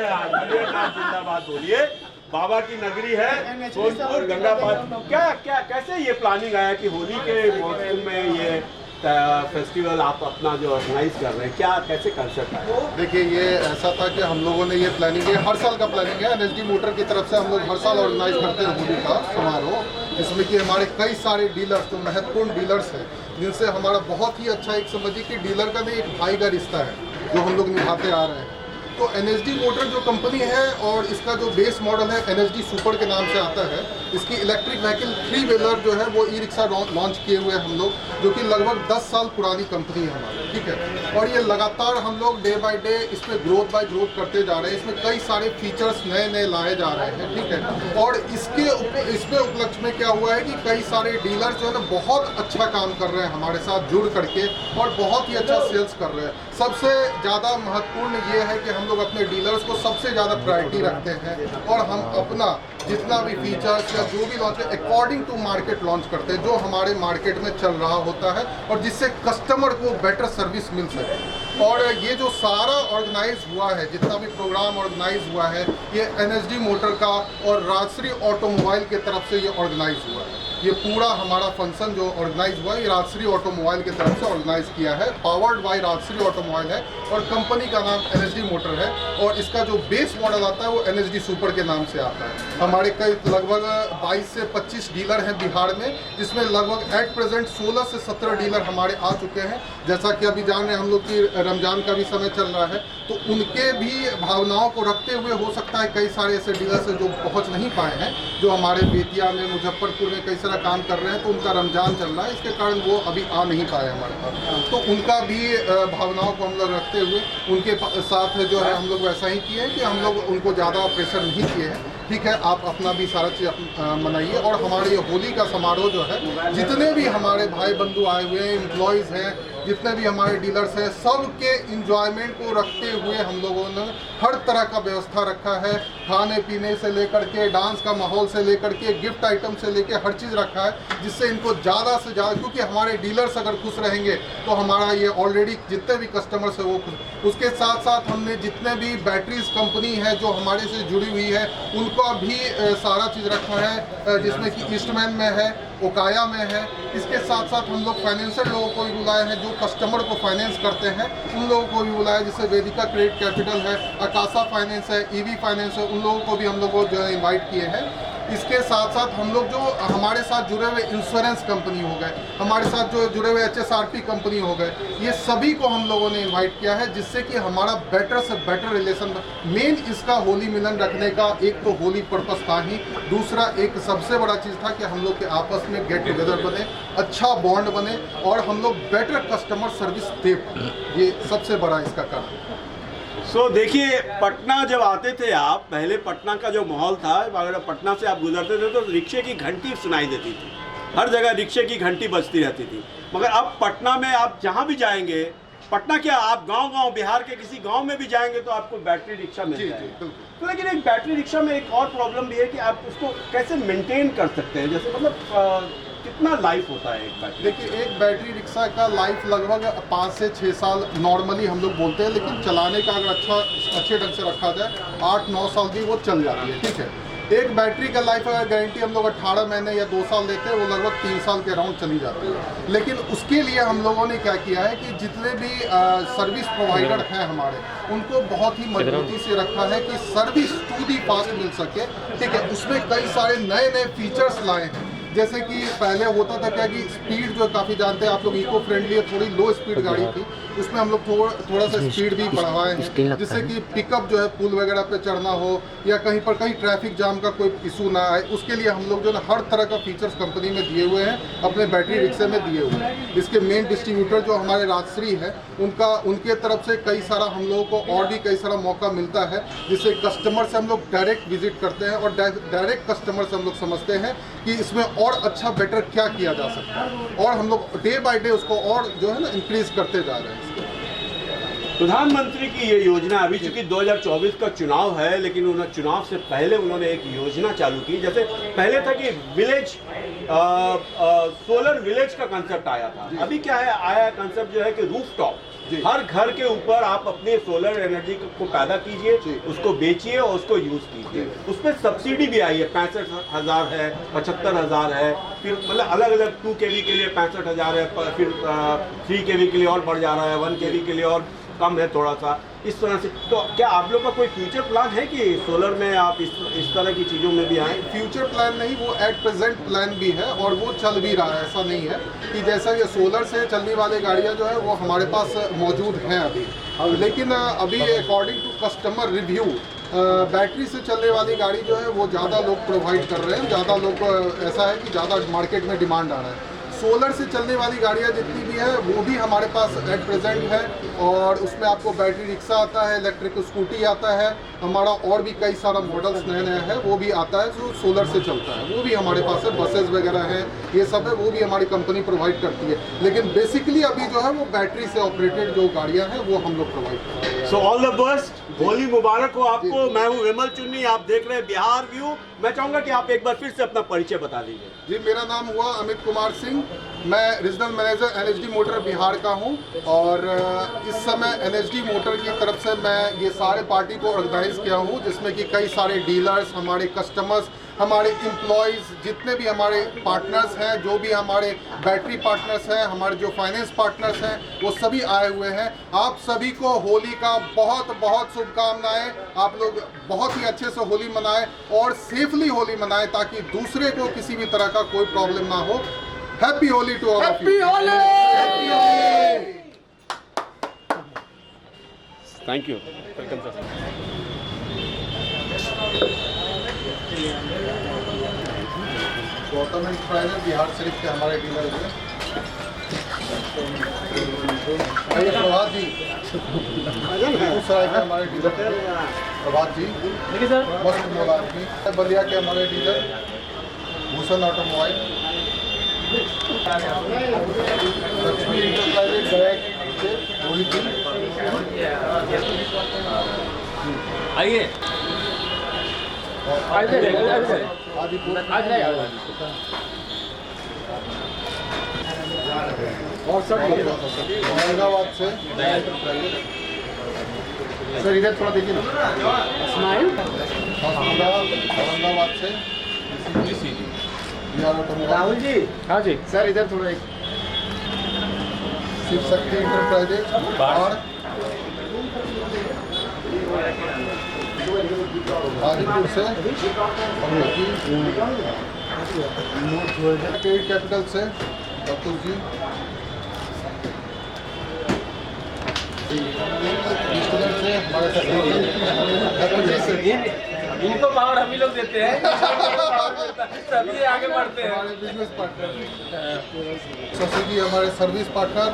जिंदाबाद बोलिए। बाबा की नगरी है सोनपुर गंगापार। क्या क्या कैसे ये प्लानिंग आया कि होली के मौसम में ये फेस्टिवल आप अपना जो ऑर्गेनाइज कर रहे हैं, क्या कैसे कंसेप्ट आया? देखिए, ये ऐसा था कि हम लोगों ने ये प्लानिंग, ये हर साल का प्लानिंग है। एनएसडी मोटर की तरफ से हम लोग हर साल ऑर्गेनाइज करते हैं होली का समारोह, जिसमें कि हमारे कई सारे डीलर्स, जो महत्वपूर्ण डीलर्स हैं, जिनसे हमारा बहुत ही अच्छा, एक समझिए कि डीलर का नहीं, एक भाई का रिश्ता है जो हम लोग निभाते आ रहे हैं। तो एनएसडी मोटर जो कंपनी है और इसका जो बेस मॉडल है एनएसडी सुपर के नाम से आता है। इसकी इलेक्ट्रिक व्हीकल 3 व्हीलर जो है वो ई रिक्शा लॉन्च किए हुए हैं हम लोग, जो कि लगभग 10 साल पुरानी कंपनी है हमारी, ठीक है। और ये लगातार हम लोग डे बाय डे इसमें ग्रोथ बाय ग्रोथ करते जा रहे हैं। इसमें कई सारे फीचर्स नए नए लाए जा रहे हैं, ठीक है। और इसमें उपलक्ष्य में क्या हुआ है कि कई सारे डीलर्स जो है ना बहुत अच्छा काम कर रहे हैं हमारे साथ जुड़ करके, और बहुत ही अच्छा सेल्स कर रहे हैं। सबसे ज़्यादा महत्वपूर्ण ये है कि हम लोग अपने डीलर्स को सबसे ज़्यादा प्रायोरिटी रखते हैं, और हम अपना जितना भी फीचर्स या जो भी लॉन्च है अकॉर्डिंग टू मार्केट लॉन्च करते हैं, जो हमारे मार्केट में चल रहा होता है, और जिससे कस्टमर को बेटर सर्विस मिल सके। और ये जो सारा ऑर्गेनाइज हुआ है, जितना भी प्रोग्राम ऑर्गेनाइज हुआ है, ये एनएसडी मोटर का और राजश्री ऑटोमोबाइल की तरफ से ये ऑर्गेनाइज हुआ है। ये पूरा हमारा फंक्शन जो ऑर्गेनाइज हुआ है, ये राजश्री ऑटोमोबाइल की तरफ से ऑर्गेनाइज किया है, पावर्ड बाय राजश्री ऑटोमोबाइल है, और कंपनी का नाम एनएसडी मोटर है, और इसका जो बेस मॉडल आता है वो एनएसडी सुपर के नाम से आता है। हमारे कई लगभग 22 से 25 डीलर हैं बिहार में, जिसमें लगभग एट प्रेजेंट 16 से 17 डीलर हमारे आ चुके हैं। जैसा कि अभी जान रहे हैं हम लोग की रमजान का भी समय चल रहा है, तो उनके भी भावनाओं को रखते हुए हो सकता है कई सारे ऐसे डीलर्स हैं जो पहुँच नहीं पाए हैं, जो हमारे बेतिया में, मुजफ्फरपुर में कई सारा काम कर रहे हैं, तो उनका रमजान चल रहा है, इसके कारण वो अभी आ नहीं पाए हमारे पास। तो उनका भी भावनाओं को हम लोग रखते हुए उनके साथ जो है हम लोग वैसा ही किए हैं कि हम लोग उनको ज़्यादा प्रेशर नहीं किए हैं। ठीक है, आप अपना भी सारा चीज़ मनाइए। और हमारे ये होली का समारोह जो है, जितने भी हमारे भाई बंधु आए हुए हैं, एम्प्लॉयज़ हैं, जितने भी हमारे डीलर्स हैं, सबके इंजॉयमेंट को रखते हुए हम लोगों ने हर तरह का व्यवस्था रखा है। खाने पीने से लेकर के, डांस का माहौल से लेकर के, गिफ्ट आइटम से लेकर हर चीज़ रखा है, जिससे इनको ज़्यादा से ज़्यादा, क्योंकि हमारे डीलर्स अगर खुश रहेंगे तो हमारा ये ऑलरेडी जितने भी कस्टमर्स हैं वो खुश। उसके साथ साथ हमने जितने भी बैटरीज कंपनी है जो हमारे से जुड़ी हुई है, उनका भी सारा चीज़ रखा है, जिसमें कि ईस्टमैन में है, ओकाया में है। इसके साथ साथ हम लोग फाइनेंशियल लोगों को भी बुलाए हैं, जो कस्टमर को फाइनेंस करते हैं, उन लोगों को भी बुलाया, जैसे वेदिका क्रेडिट कैपिटल है, आकाशा फाइनेंस है, ईवी फाइनेंस है, उन लोगों को भी हम लोग जो है इन्वाइट किए हैं। इसके साथ साथ हम लोग जो हमारे साथ जुड़े हुए इंश्योरेंस कंपनी हो गए, हमारे साथ जो जुड़े हुए HSRP कंपनी हो गए, ये सभी को हम लोगों ने इनवाइट किया है, जिससे कि हमारा बेटर से बेटर रिलेशन। मेन इसका होली मिलन रखने का एक तो होली पर्पस था ही, दूसरा एक सबसे बड़ा चीज़ था कि हम लोग के आपस में गेट टुगेदर बने, अच्छा बॉन्ड बने, और हम लोग बेटर कस्टमर सर्विस दे पाए। ये सबसे बड़ा इसका कारण। देखिए, पटना जब आते थे आप, पहले पटना का जो माहौल था, अगर पटना से आप गुजरते थे तो रिक्शे की घंटी सुनाई देती थी, हर जगह रिक्शे की घंटी बजती रहती थी। मगर अब पटना में आप जहाँ भी जाएंगे, पटना क्या, आप गांव-गांव बिहार के किसी गांव में भी जाएंगे तो आपको बैटरी रिक्शा मिल जाएगा। तो लेकिन एक बैटरी रिक्शा में एक और प्रॉब्लम भी है कि आप उसको कैसे मेंटेन कर सकते हैं, जैसे मतलब कितना लाइफ होता है एक बैटरी? देखिए, एक बैटरी रिक्शा का लाइफ लगभग 5 से 6 साल नॉर्मली हम लोग बोलते हैं, लेकिन चलाने का अगर अच्छे ढंग से रखा जाए 8-9 साल भी वो चल जाती है, ठीक है। एक बैटरी का लाइफ अगर गारंटी हम लोग 18 महीने या 2 साल देते हैं, वो लगभग 3 साल के अराउंड चली जाती है। लेकिन उसके लिए हम लोगों ने क्या किया है कि जितने भी सर्विस प्रोवाइडर हैं हमारे, उनको बहुत ही मजबूती से रखा है कि सर्विस टू दी फास्ट मिल सके, ठीक है। उसमें कई सारे नए नए फीचर्स लाए हैं, जैसे कि पहले होता था क्या कि स्पीड जो काफ़ी जानते हैं आप लोग, इको फ्रेंडली थोड़ी लो स्पीड गाड़ी थी, उसमें हम लोग थोड़ा सा स्पीड भी बढ़ाए हैं, जिससे कि पिकअप जो है पुल वगैरह पे चढ़ना हो या कहीं पर कहीं ट्रैफिक जाम का कोई इशू ना आए, उसके लिए हम लोग जो है हर तरह का फीचर्स कंपनी में दिए हुए हैं, अपने बैटरी रिक्शे में दिए हुए हैं। इसके मेन डिस्ट्रीब्यूटर जो हमारे राजश्री है, उनके तरफ से कई सारा हम लोगों को और भी कई सारा मौका मिलता है, जिससे कस्टमर से हम लोग डायरेक्ट विजिट करते हैं और डायरेक्ट कस्टमर से हम लोग समझते हैं कि इसमें और अच्छा बेटर क्या किया जा सकता है, और हम लोग डे बाय डे उसको और जो है ना इंक्रीज करते जा रहे हैं। प्रधानमंत्री की ये योजना, अभी चूंकि 2024 का चुनाव है, लेकिन उन्होंने चुनाव से पहले उन्होंने एक योजना चालू की। जैसे पहले था कि विलेज सोलर विलेज का कंसेप्ट आया था, अभी क्या है, आया कंसेप्ट जो है कि रूफटॉप जी। हर घर के ऊपर आप अपने सोलर एनर्जी को पैदा कीजिए, जी। उसको बेचिए और उसको यूज कीजिए। उसमें सब्सिडी भी आई है, 65,000 है, 75,000 है, फिर मतलब अलग अलग 2 kV के लिए 65,000 है, फिर 3 kV के लिए और बढ़ जा रहा है, 1 kV के लिए और कम है थोड़ा सा, इस तरह से। तो क्या आप लोग का कोई फ्यूचर प्लान है कि सोलर में आप इस तरह की चीज़ों में भी आए? फ्यूचर प्लान नहीं, वो एट प्रेजेंट प्लान भी है और वो चल भी रहा है। ऐसा नहीं है कि जैसा ये सोलर से चलने वाली गाड़ियाँ जो है वो हमारे पास मौजूद हैं अभी, लेकिन अभी according to customer review battery से चलने वाली गाड़ी जो है वो ज़्यादा लोग प्रोवाइड कर रहे हैं, ज़्यादा लोग ऐसा है कि ज़्यादा मार्केट में डिमांड आ रहा है। सोलर से चलने वाली गाड़ियाँ जितनी भी है वो भी हमारे पास एट प्रेजेंट है, और उसमें आपको बैटरी रिक्शा आता है, इलेक्ट्रिक स्कूटी आता है, हमारा और भी कई सारा मॉडल्स नए नए हैं वो भी आता है जो सोलर से चलता है, वो भी हमारे पास है। बसेस वगैरह हैं, ये सब है, वो भी हमारी कंपनी प्रोवाइड करती है, लेकिन बेसिकली अभी जो है वो बैटरी से ऑपरेटेड जो गाड़ियाँ हैं वो हम लोग प्रोवाइड करते हैं। So all the best, Holi मुबारक हो आपको। मैं हूँ विमल चुन्नी, आप देख रहे हैं बिहार व्यू। मैं चाहूँगा कि आप एक बार फिर से अपना परिचय बता दीजिए। जी, मेरा नाम हुआ अमित कुमार सिंह, मैं regional manager NHD motor Bihar का हूं, और इस समय NHD मोटर की तरफ से मैं ये सारे पार्टी को ऑर्गेनाइज किया हूं, जिसमें कि कई सारे डीलर्स, हमारे कस्टमर्स, हमारे एम्प्लॉयज़, जितने भी हमारे पार्टनर्स हैं, जो भी हमारे बैटरी पार्टनर्स हैं, हमारे जो फाइनेंस पार्टनर्स हैं, वो सभी आए हुए हैं। आप सभी को होली का बहुत बहुत शुभकामनाएं। आप लोग बहुत ही अच्छे से होली मनाएं और सेफली होली मनाएं, ताकि दूसरे को किसी भी तरह का कोई प्रॉब्लम ना हो। Happy Holi to all of you. Thank you, welcome sir. Gautam enterprises Bihar Sharif के हमारे डीलर हैं। प्रभात जी, बेगूसराय के हमारे डीलर हैं। प्रभात जी, मस्त मोल आदमी। बलिया के हमारे dealer Bhushan automobile. Lakshmi enterprises के रोहित जी। आइए आदिपुर और सब औरंगाबाद से सर, इधर थोड़ा देखिए ना। औरंगाबाद से राहुल जी। हाँ जी सर, इधर थोड़ा एक शिव शक्ति इंटरप्राइजेज और हाजीपुर से क्रेडिट कैपिटल से डॉक्टर जी। स्टूडेंट से हमारे से इनको पावर हम ही लोग देते हैं, तभी आगे बढ़ते हैं। हमारे बिजनेस पार्टनर शशि जी, हमारे सर्विस पार्टनर।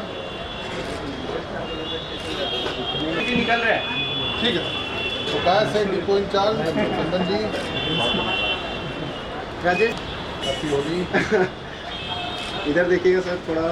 निकल रहे हैं। ठीक है, तो कैश है डिपो इंचार्ज चंदन जी। राजेश, हैप्पी होली। इधर देखिएगा सर थोड़ा।